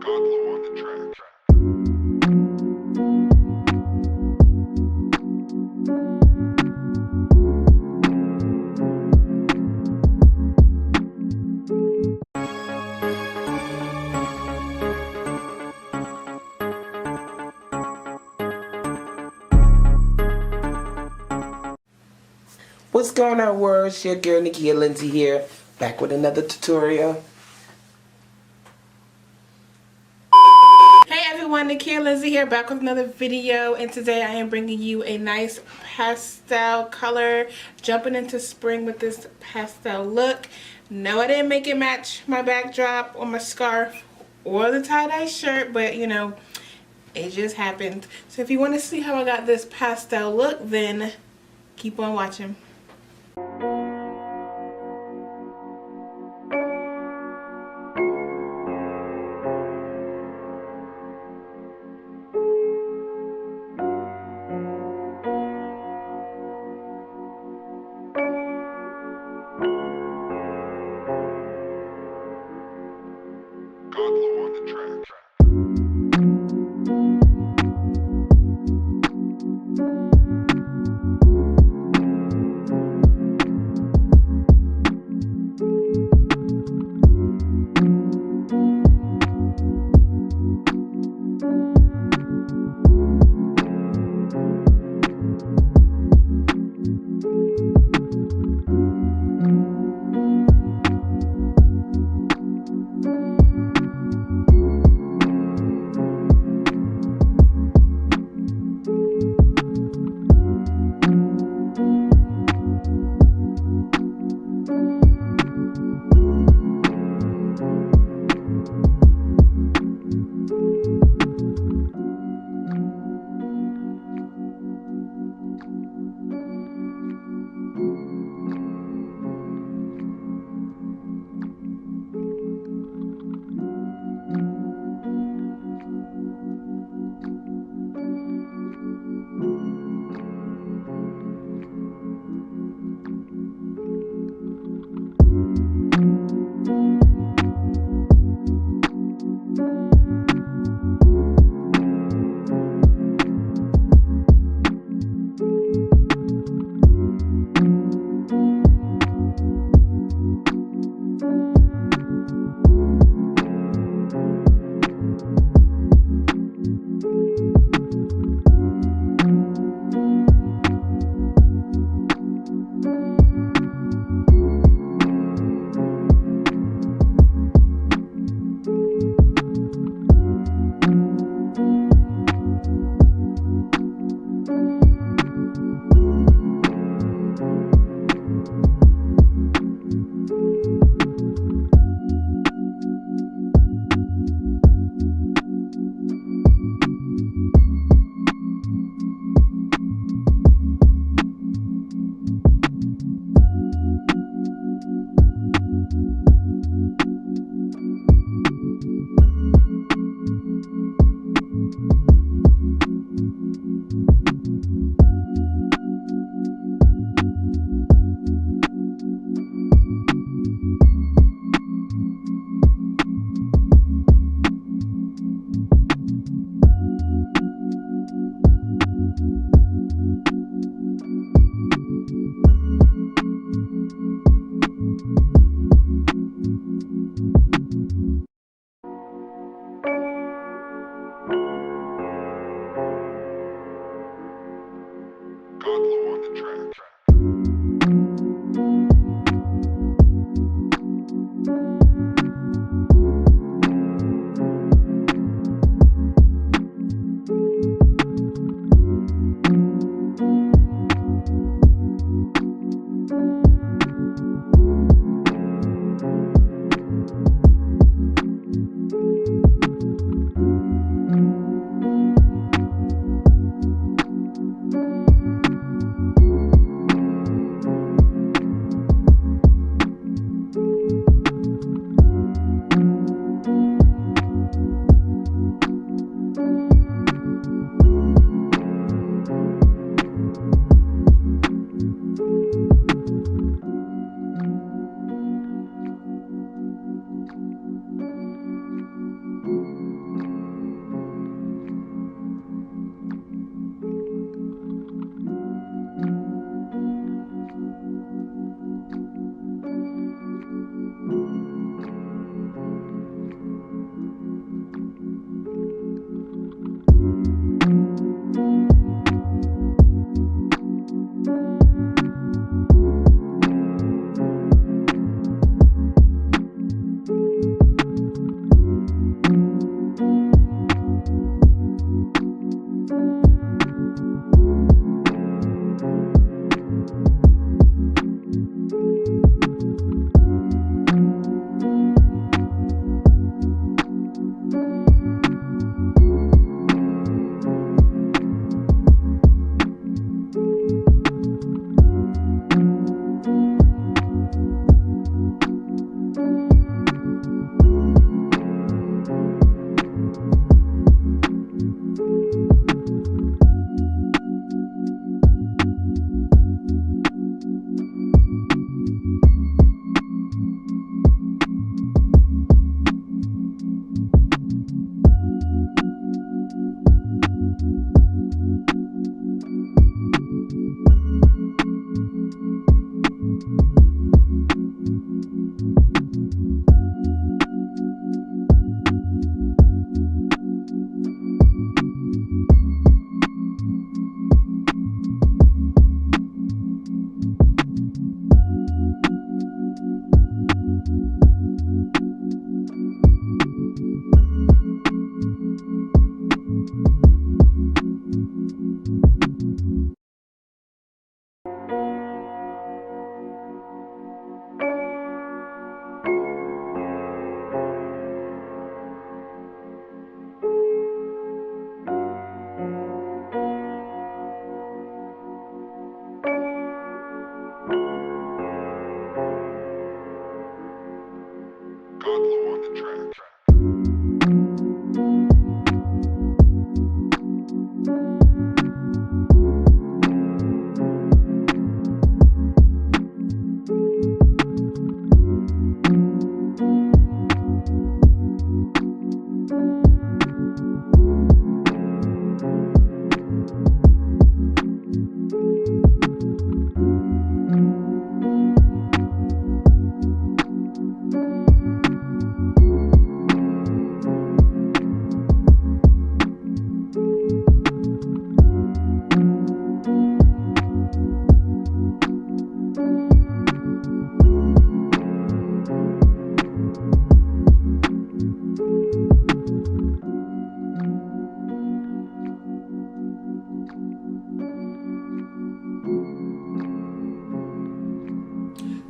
What's going on, world? It's your girl Nikki Lindsay here, back with another tutorial. Hey everyone, Nikki Lindsay here, back with another video, and today I am bringing you a nice pastel color, jumping into spring with this pastel look. No, I didn't make it match my backdrop or my scarf or the tie-dye shirt, but you know, it just happened. So if you want to see how I got this pastel look, then keep on watching.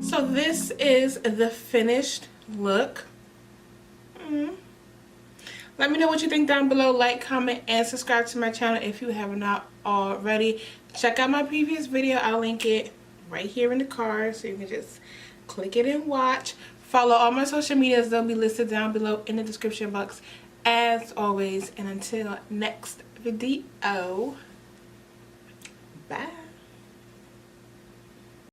So this is the finished look. Let me know what you think down below. Like, comment, and subscribe to my channel if you have not already. Check out my previous video. I'll link it right here in the card so you can just click it and watch. Follow all my social medias. They'll be listed down below in the description box as always. And until next video, bye.